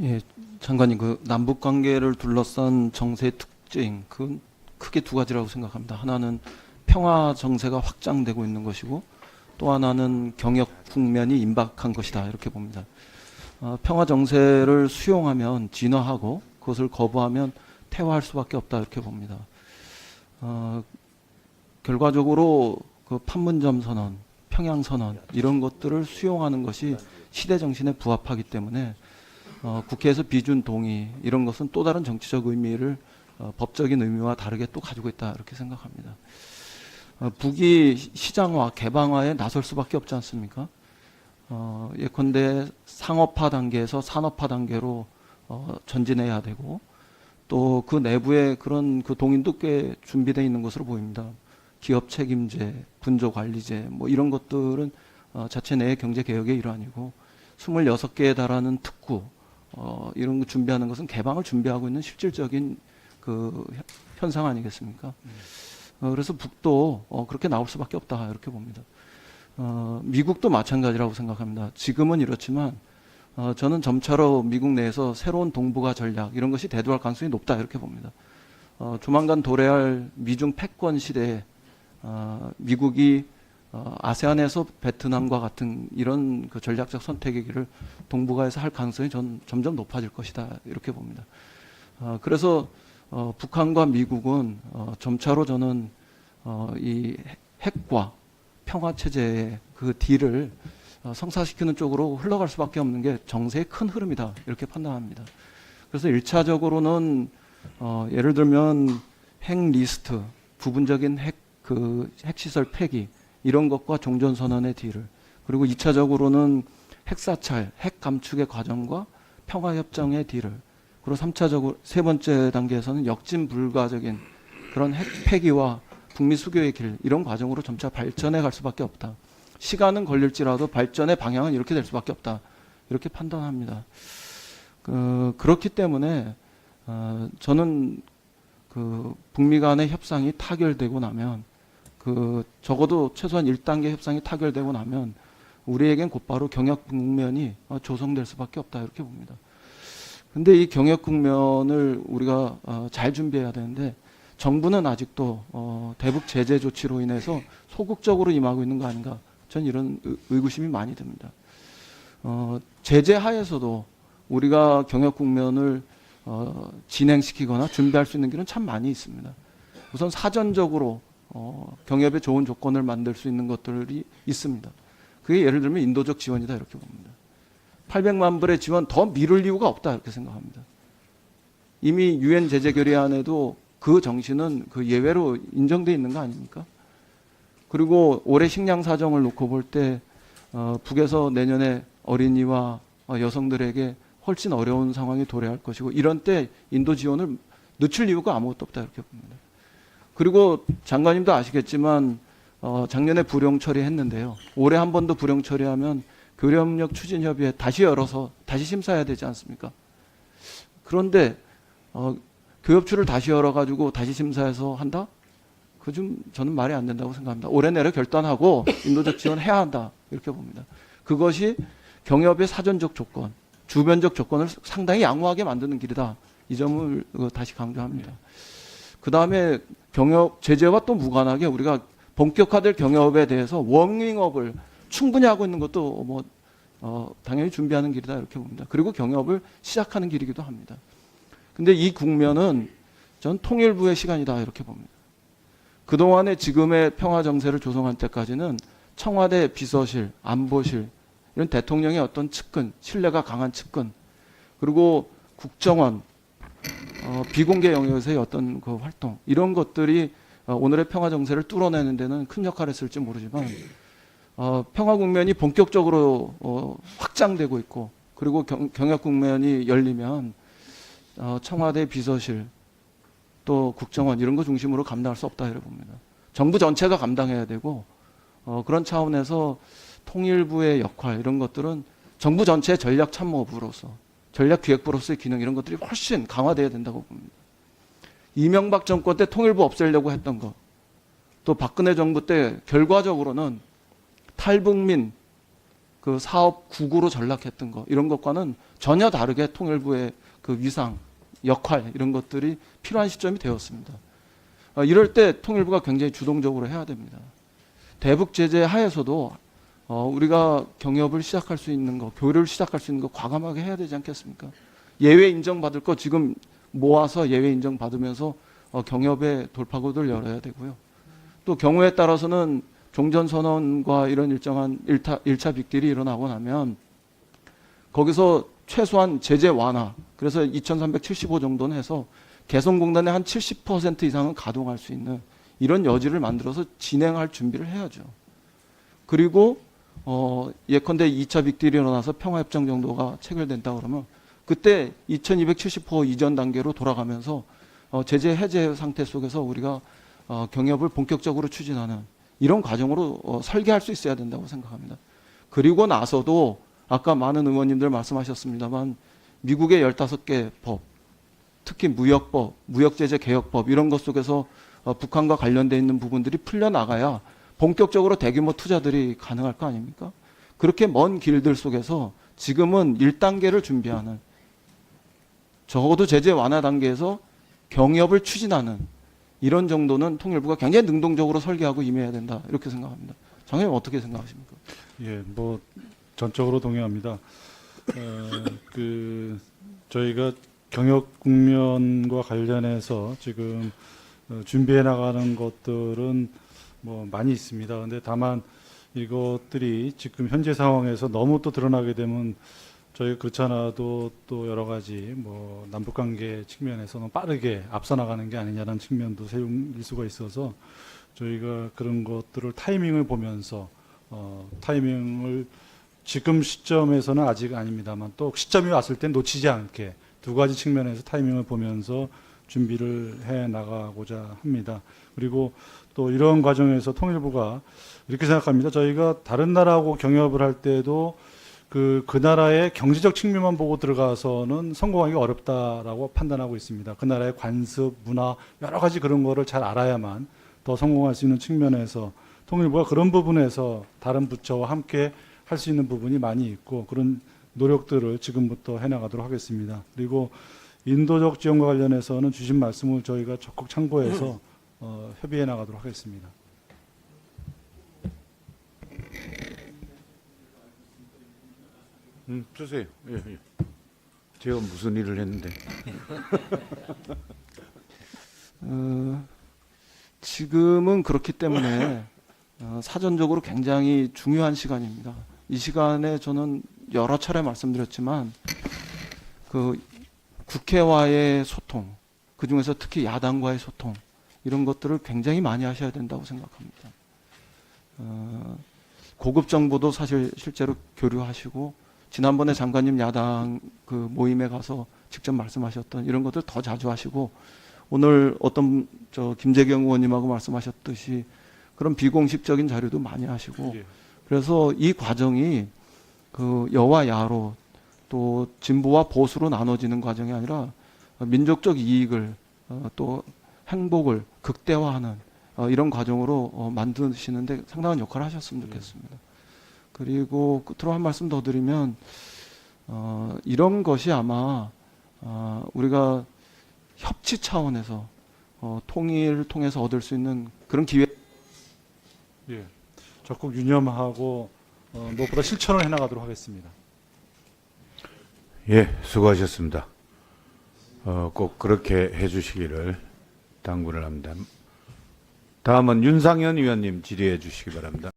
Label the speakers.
Speaker 1: 예, 장관님, 그 남북 관계를 둘러싼 정세의 특징, 그건 크게 두 가지라고 생각합니다. 하나는 평화 정세가 확장되고 있는 것이고, 또 하나는 경역 국면이 임박한 것이다, 이렇게 봅니다. 평화 정세를 수용하면 진화하고, 그것을 거부하면 퇴화할 수밖에 없다, 이렇게 봅니다. 결과적으로 그 판문점 선언, 평양 선언 이런 것들을 수용하는 것이 시대 정신에 부합하기 때문에 국회에서 비준 동의 이런 것은 또 다른 정치적 의미를 법적인 의미와 다르게 또 가지고 있다 이렇게 생각합니다. 북이 시장화, 개방화에 나설 수밖에 없지 않습니까? 예컨대 상업화 단계에서 산업화 단계로 전진해야 되고 또 그 내부에 그런 그 동인도 꽤 준비되어 있는 것으로 보입니다. 기업 책임제, 분조 관리제 뭐 이런 것들은 자체 내의 경제 개혁의 일환이고 26개에 달하는 특구 이런 거 준비하는 것은 개방을 준비하고 있는 실질적인 그 현상 아니겠습니까? 그래서 북도 그렇게 나올 수밖에 없다 이렇게 봅니다. 미국도 마찬가지라고 생각합니다. 지금은 이렇지만 저는 점차로 미국 내에서 새로운 동북아 전략 이런 것이 대두할 가능성이 높다 이렇게 봅니다. 조만간 도래할 미중 패권 시대에 미국이 아세안에서 베트남과 같은 이런 그 전략적 선택의 길을 동북아에서 할 가능성이 전 점점 높아질 것이다 이렇게 봅니다. 그래서 북한과 미국은 점차로 저는 이 핵과 평화 체제의 그 딜을 성사시키는 쪽으로 흘러갈 수밖에 없는 게 정세의 큰 흐름이다 이렇게 판단합니다. 그래서 1차적으로는 예를 들면 핵 리스트, 부분적인 핵시설 폐기 이런 것과 종전선언의 딜을 그리고 2차적으로는 핵사찰, 핵 감축의 과정과 평화협정의 딜을 그리고 3차적으로 세 번째 단계에서는 역진 불가적인 그런 핵 폐기와 북미 수교의 길 이런 과정으로 점차 발전해 갈 수밖에 없다. 시간은 걸릴지라도 발전의 방향은 이렇게 될 수밖에 없다. 이렇게 판단합니다. 그렇기 때문에 저는 그 북미 간의 협상이 타결되고 나면 적어도 최소한 1단계 협상이 타결되고 나면 우리에겐 곧바로 경역 국면이 조성될 수밖에 없다 이렇게 봅니다. 근데 이 경역 국면을 우리가 잘 준비해야 되는데 정부는 아직도 대북 제재 조치로 인해서 소극적으로 임하고 있는 거 아닌가 전 이런 의구심이 많이 듭니다. 제재 하에서도 우리가 경역 국면을 진행시키거나 준비할 수 있는 길은 참 많이 있습니다. 우선 사전적으로 경협에 좋은 조건을 만들 수 있는 것들이 있습니다. 그게 예를 들면 인도적 지원이다 이렇게 봅니다. 800만 불의 지원 더 미룰 이유가 없다 이렇게 생각합니다. 이미 유엔 제재 결의안에도 그 정신은 그 예외로 인정되어 있는 거 아닙니까? 그리고 올해 식량 사정을 놓고 볼 때 북에서 내년에 어린이와 여성들에게 훨씬 어려운 상황이 도래할 것이고 이런 때 인도 지원을 늦출 이유가 아무것도 없다 이렇게 봅니다. 그리고 장관님도 아시겠지만 작년에 불용 처리했는데요. 올해 한 번 더 불용 처리하면 교류협력 추진협의회 다시 열어서 다시 심사해야 되지 않습니까? 그런데 교협추를 다시 열어가지고 다시 심사해서 한다? 그 좀 저는 말이 안 된다고 생각합니다. 올해 내로 결단하고 인도적 지원해야 한다 이렇게 봅니다. 그것이 경협의 사전적 조건, 주변적 조건을 상당히 양호하게 만드는 길이다. 이 점을 다시 강조합니다. 그 다음에 경협 제재와 또 무관하게 우리가 본격화될 경협에 대해서 워밍업을 충분히 하고 있는 것도 당연히 준비하는 길이다 이렇게 봅니다. 그리고 경협을 시작하는 길이기도 합니다. 근데 이 국면은 전 통일부의 시간이다 이렇게 봅니다. 그동안의 지금의 평화 정세를 조성할 때까지는 청와대 비서실, 안보실 이런 대통령의 어떤 측근, 신뢰가 강한 측근 그리고 국정원 비공개 영역에서의 어떤 그 활동 이런 것들이 오늘의 평화 정세를 뚫어내는 데는 큰 역할을 했을지 모르지만 평화 국면이 본격적으로 확장되고 있고 그리고 경협 국면이 열리면 청와대 비서실 또 국정원 이런 거 중심으로 감당할 수 없다 이렇게 봅니다. 정부 전체가 감당해야 되고 그런 차원에서 통일부의 역할 이런 것들은 정부 전체의 전략 참모부로서 전략기획부로서의 기능 이런 것들이 훨씬 강화돼야 된다고 봅니다. 이명박 정권 때 통일부 없애려고 했던 것, 또 박근혜 정부 때 결과적으로는 탈북민 그 사업 국으로 전락했던 거 이런 것과는 전혀 다르게 통일부의 그 위상, 역할 이런 것들이 필요한 시점이 되었습니다. 이럴 때 통일부가 굉장히 주동적으로 해야 됩니다. 대북 제재 하에서도 우리가 경협을 시작할 수 있는 거, 교류를 시작할 수 있는 거 과감하게 해야 되지 않겠습니까? 예외 인정받을 거 지금 모아서 예외 인정받으면서 경협의 돌파구를 열어야 되고요. 또 경우에 따라서는 종전선언과 이런 일정한 1차 빅딜이 일어나고 나면 거기서 최소한 제재 완화, 그래서 2375 정도는 해서 개성공단의 한 70% 이상은 가동할 수 있는 이런 여지를 만들어서 진행할 준비를 해야죠. 그리고 예컨대 2차 빅딜이 일어나서 평화협정 정도가 체결된다 그러면 그때 2270호 이전 단계로 돌아가면서 제재 해제 상태 속에서 우리가 경협을 본격적으로 추진하는 이런 과정으로 설계할 수 있어야 된다고 생각합니다. 그리고 나서도 아까 많은 의원님들 말씀하셨습니다만 미국의 15개 법, 특히 무역법, 무역제재 개혁법 이런 것 속에서 북한과 관련돼 있는 부분들이 풀려나가야 본격적으로 대규모 투자들이 가능할 거 아닙니까? 그렇게 먼 길들 속에서 지금은 1단계를 준비하는, 적어도 제재 완화 단계에서 경협을 추진하는 이런 정도는 통일부가 굉장히 능동적으로 설계하고 임해야 된다 이렇게 생각합니다. 장관님 어떻게 생각하십니까?
Speaker 2: 예, 뭐 전적으로 동의합니다. 저희가 경협 국면과 관련해서 지금 준비해 나가는 것들은 뭐 많이 있습니다. 그런데 다만 이것들이 지금 현재 상황에서 너무 또 드러나게 되면 저희가 그렇지 않아도 또 여러 가지 뭐 남북관계 측면에서는 빠르게 앞서 나가는 게 아니냐는 측면도 세울 수가 있어서 저희가 그런 것들을 타이밍을 보면서 타이밍을 지금 시점에서는 아직 아닙니다만 또 시점이 왔을 때 놓치지 않게 두 가지 측면에서 타이밍을 보면서 준비를 해 나가고자 합니다. 그리고 또 이런 과정에서 통일부가 이렇게 생각합니다. 저희가 다른 나라하고 경협을 할 때도 그 나라의 경제적 측면만 보고 들어가서는 성공하기 어렵다라고 판단하고 있습니다. 그 나라의 관습, 문화 여러 가지 그런 거를 잘 알아야만 더 성공할 수 있는 측면에서 통일부가 그런 부분에서 다른 부처와 함께 할 수 있는 부분이 많이 있고 그런 노력들을 지금부터 해나가도록 하겠습니다. 그리고 인도적 지원과 관련해서는 주신 말씀을 저희가 적극 참고해서 협의해 나가도록 하겠습니다.
Speaker 3: 주세요. 예, 예. 제가 무슨 일을 했는데.
Speaker 1: 지금은 그렇기 때문에 사전적으로 굉장히 중요한 시간입니다. 이 시간에 저는 여러 차례 말씀드렸지만 그 국회와의 소통, 그 중에서 특히 야당과의 소통 이런 것들을 굉장히 많이 하셔야 된다고 생각합니다. 고급 정보도 사실 실제로 교류하시고 지난번에 장관님 야당 그 모임에 가서 직접 말씀하셨던 이런 것들 더 자주 하시고 오늘 어떤 김재경 의원님하고 말씀하셨듯이 그런 비공식적인 자료도 많이 하시고 그래서 이 과정이 그 여와 야로 또 진보와 보수로 나눠지는 과정이 아니라 민족적 이익을 또 행복을 극대화하는 이런 과정으로 만드시는데 상당한 역할을 하셨으면 좋겠습니다. 그리고 끝으로 한 말씀 더 드리면 이런 것이 아마 우리가 협치 차원에서 통일을 통해서 얻을 수 있는 그런 기회.
Speaker 2: 예, 적극 유념하고 무엇보다 실천을 해나가도록 하겠습니다.
Speaker 3: 예, 수고하셨습니다. 꼭 그렇게 해주시기를 당부를 합니다. 다음은 윤상현 의원님 질의해 주시기 바랍니다.